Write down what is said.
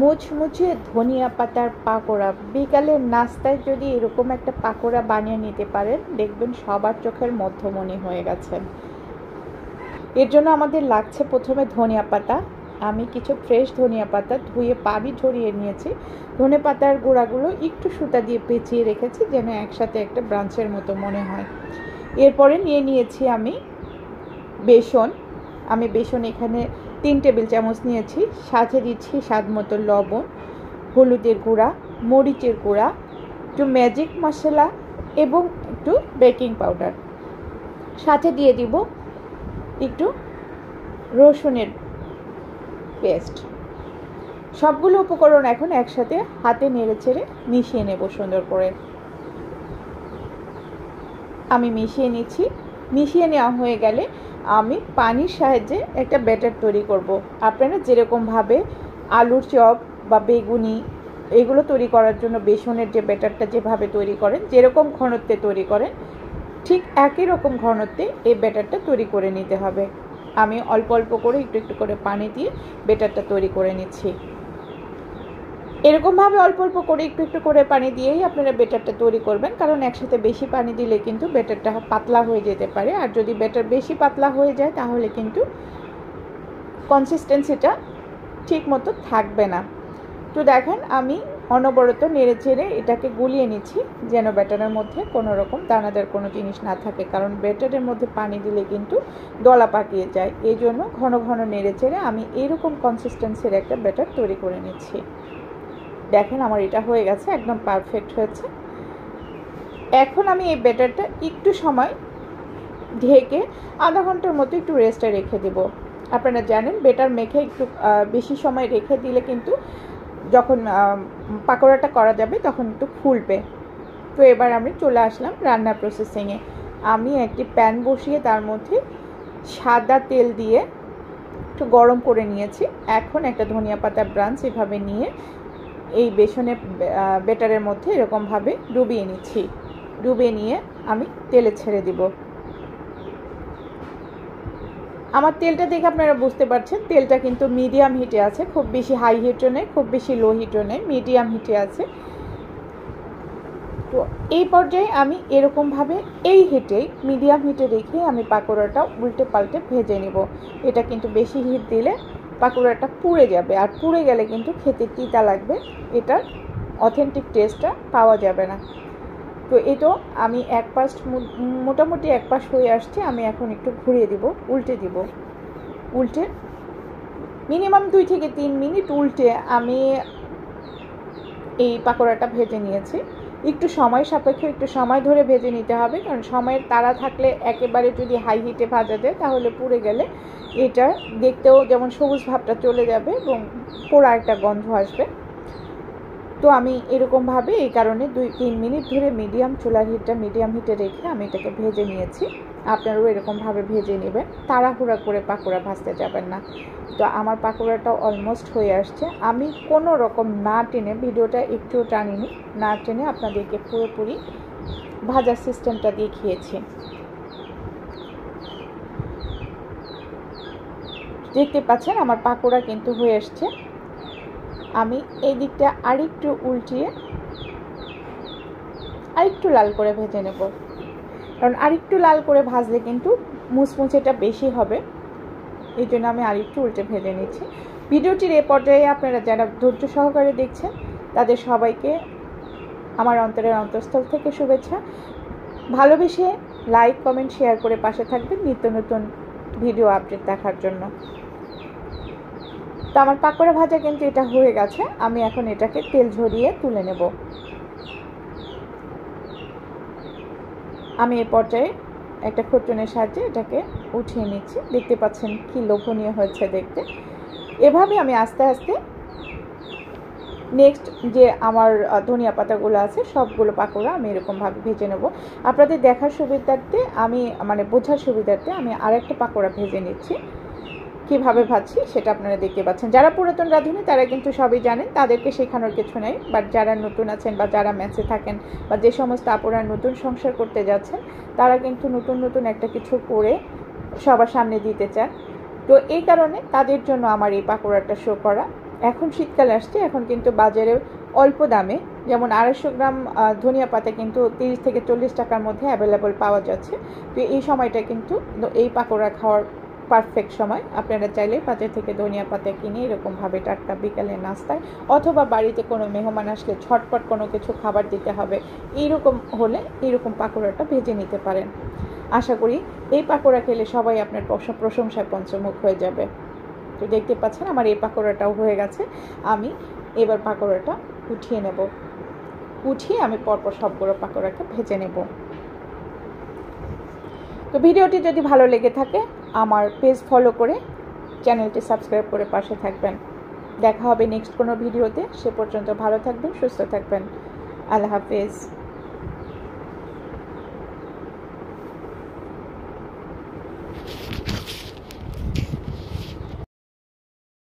মুচমুচে ধনিয়া পাতার পাকোড়া। বিকালের নাস্তায় যদি এরকম একটা পাকোড়া বানিয়ে নিতে পারেন, দেখবেন সবার চোখের মধ্যমণি হয়ে গেছেন। এর জন্য আমাদের লাগছে প্রথমে ধনিয়া পাতা। আমি কিছু ফ্রেশ ধনিয়া পাতা ধুয়ে পানি ঝরিয়ে নিয়েছি। ধনে পাতার গুঁড়াগুলো একটু সুতা দিয়ে পেঁচিয়ে রেখেছি, যেন একসাথে একটা ব্রাঞ্চের মতো মনে হয়। এরপরে নিয়ে নিয়েছি আমি বেসন। আমি বেসন এখানে 3 টেবিল চামচ নিয়েছি। সাথে দিচ্ছি স্বাদ মতো লবণ, হলুদের গুঁড়া, মরিচের গুঁড়া, একটু ম্যাজিক মশলা এবং একটু বেকিং পাউডার। সাথে দিয়ে দিব একটু রসুনের পেস্ট। সবগুলো উপকরণ এখন একসাথে হাতে নেড়েচেড়ে মিশিয়ে নেব সুন্দর করে। আমি মিশিয়ে নিচ্ছি। মিশিয়ে নেওয়া হয়ে গেলে আমি পানির সাহায্যে একটা ব্যাটার তৈরি করব। আপনারা যেরকমভাবে আলুর চপ বা বেগুনি এগুলো তৈরি করার জন্য বেসনের যে ব্যাটারটা যেভাবে তৈরি করেন, যেরকম ঘনত্বে তৈরি করেন, ঠিক একই রকম ঘনত্বে এই ব্যাটারটা তৈরি করে নিতে হবে। আমি অল্প অল্প করে একটু একটু করে পানি দিয়ে ব্যাটারটা তৈরি করে নিচ্ছি। এরকমভাবে অল্প অল্প করে একটু একটু করে পানি দিয়েই আপনারা ব্যাটারটা তৈরি করবেন, কারণ একসাথে বেশি পানি দিলে কিন্তু ব্যাটারটা পাতলা হয়ে যেতে পারে। আর যদি ব্যাটার বেশি পাতলা হয়ে যায় তাহলে কিন্তু কনসিস্টেন্সিটা ঠিক মতো থাকবে না। তো দেখেন আমি অনবরত নেড়ে চেড়ে এটাকে গুলিয়ে নিচ্ছি, যেন ব্যাটারের মধ্যে কোনো রকম দানাদার কোনো জিনিস না থাকে, কারণ ব্যাটারের মধ্যে পানি দিলে কিন্তু দলা পাকিয়ে যায়। এই জন্য ঘন ঘন নেড়ে চেড়ে আমি এরকম কনসিস্টেন্সির একটা ব্যাটার তৈরি করে নিচ্ছি। দেখেন আমার এটা হয়ে গেছে, একদম পারফেক্ট হয়েছে। এখন আমি এই ব্যাটারটা একটু সময় ঢেকে আধা ঘন্টার মতো একটু রেস্টে রেখে দেব। আপনারা জানেন ব্যাটার মেখে একটু বেশি সময় রেখে দিলে কিন্তু যখন পাকোড়াটা করা যাবে তখন একটু ফুলবে। তো এবার আমি চলে আসলাম রান্নার প্রসেসিংয়ে। আমি একটি প্যান বসিয়ে তার মধ্যে সাদা তেল দিয়ে একটু গরম করে নিয়েছি। এখন একটা ধনিয়া পাতার ব্রাঞ্চ এভাবে নিয়ে এই বেসনের ব্যাটারের মধ্যে এরকমভাবে ডুবিয়ে নিচ্ছি। ডুবিয়ে নিয়ে আমি তেলে ছেড়ে দিব। আমার তেলটা দেখে আপনারা বুঝতে পারছেন তেলটা কিন্তু মিডিয়াম হিটে আছে, খুব বেশি হাই হিটও নেই, খুব বেশি লো হিটও নেই, মিডিয়াম হিটে আছে। তো এই পর্যায়ে আমি এরকমভাবে এই হিটেই মিডিয়াম হিটে রেখে আমি পাকোড়াটা উল্টে পাল্টে ভেজে নেব। এটা কিন্তু বেশি হিট দিলে পাকোড়াটা পুড়ে যাবে, আর পুড়ে গেলে কিন্তু খেতে তিতা লাগবে, এটার অথেন্টিক টেস্টটা পাওয়া যাবে না। তো এটাও আমি এক পাশ মোটামুটি এক পাশ হয়ে আসছে, আমি এখন একটু ঘুরিয়ে দিব, উল্টে দিব। উল্টে মিনিমাম 2 থেকে 3 মিনিট উল্টে আমি এই পাকোড়াটা ভেজে নিয়েছি। একটু সময় সাপেক্ষ, একটু সময় ধরে ভেজে নিতে হবে, কারণ সময়ের তাড়া থাকলে একেবারে যদি হাই হিটে ভাজা যায় তাহলে পুড়ে গেলে এটা দেখতেও যেমন সবুজ ভাবটা চলে যাবে এবং পোড়া একটা গন্ধ আসবে। তো আমি এরকমভাবে এই কারণে 2-3 মিনিট ধরে চুলার হিটটা মিডিয়াম হিটে রেখে আমি এটাকে ভেজে নিয়েছি। আপনারাও এরকমভাবে ভেজে নেবেন, তাড়াহুড়া করে পাকোড়া ভাজতে যাবেন না। তো আমার পাকোড়াটা অলমোস্ট হয়ে আসছে। আমি কোনো রকম না টেনে, ভিডিওটা একটুও টানিনি, না টেনে আপনাদেরকে পুরোপুরি ভাজার সিস্টেমটা দেখিয়েছি। দেখতে পাচ্ছেন আমার পাকোড়া কিন্তু হয়ে আসছে। আমি এই দিকটা আরেকটু উল্টিয়ে আরেকটু লাল করে ভেজে নেব, কারণ আরেকটু লাল করে ভাজলে কিন্তু মুচমুচেটা বেশি হবে। এই জন্য আমি আরেকটু উল্টে ভেজে নিচ্ছি। ভিডিওটির এ পর্যায়ে আপনারা যারা ধৈর্য সহকারে দেখছেন তাদের সবাইকে আমার অন্তরের অন্তঃস্থল থেকে শুভেচ্ছা। ভালোবেসে লাইক, কমেন্ট, শেয়ার করে পাশে থাকবেন নিত্য নতুন ভিডিও আপডেট দেখার জন্য। তো আমার পাকোড়া ভাজা কিন্তু এটা হয়ে গেছে। আমি এখন এটাকে তেল ঝরিয়ে তুলে নেব। আমি এই পর্যায়ে একটা খুঁটুনের সাহায্যে এটাকে উঠিয়ে নিচ্ছি। দেখতে পাচ্ছেন কি লোভনীয় হয়েছে দেখতে। এভাবে আমি আস্তে আস্তে নেক্সট যে আমার ধনিয়া পাতাগুলো আছে সবগুলো পাকোড়া আমি এরকমভাবে ভেজে নেব। আপনাদের দেখার সুবিধার্থে আমি বোঝার সুবিধার্থে আমি আরেকটা পাকোড়া ভেজে নিচ্ছি। কীভাবে ভাজছি সেটা আপনারা দেখতে পাচ্ছেন। যারা পুরাতন রাঁধুনি তারা কিন্তু সবই জানেন, তাদেরকে শেখানোর কিছু নেই। বাট যারা নতুন আছেন বা যারা ম্যাচে থাকেন বা যে সমস্ত আপুরা নতুন সংসার করতে যাচ্ছেন তারা কিন্তু নতুন নতুন একটা কিছু করে সবার সামনে দিতে চান। তো এই কারণে তাদের জন্য আমার এই পাকোড়াটা শো করা। এখন শীতকাল আসছে, এখন কিন্তু বাজারে অল্প দামে, যেমন 250 গ্রাম ধনিয়া পাতা কিন্তু 30 থেকে 40 টাকার মধ্যে অ্যাভেলেবল পাওয়া যাচ্ছে। তো এই সময়টা কিন্তু এই পাকোড়া খাওয়ার পারফেক্ট সময়। আপনারা চাইলে বাজার থেকে ধনিয়া পাতা কিনে এরকমভাবে টাটকা বিকালের নাস্তায়, অথবা বাড়িতে কোনো মেহমান আসলে ঝটপট কোনো কিছু খাবার দিতে হবে, এইরকম হলে এইরকম পাকোড়াটা ভেজে নিতে পারেন। আশা করি এই পাকোড়া খেলে সবাই আপনার প্রশংসায় পঞ্চমুখ হয়ে যাবে। তো দেখতে পাচ্ছেন আমার এই পাকোড়াটাও হয়ে গেছে। আমি এবার পাকোড়াটা উঠিয়ে নেব, উঠিয়ে আমি পরপর সবগুলো পাকোড়াকে ভেজে নেব। তো ভিডিওটি যদি ভালো লেগে থাকে আমার পেজ ফলো করে চ্যানেলটি সাবস্ক্রাইব করে পাশে থাকবেন। দেখা হবে নেক্সট কোনো ভিডিওতে। সে পর্যন্ত ভালো থাকবেন, সুস্থ থাকবেন। আল্লাহ হাফেজ।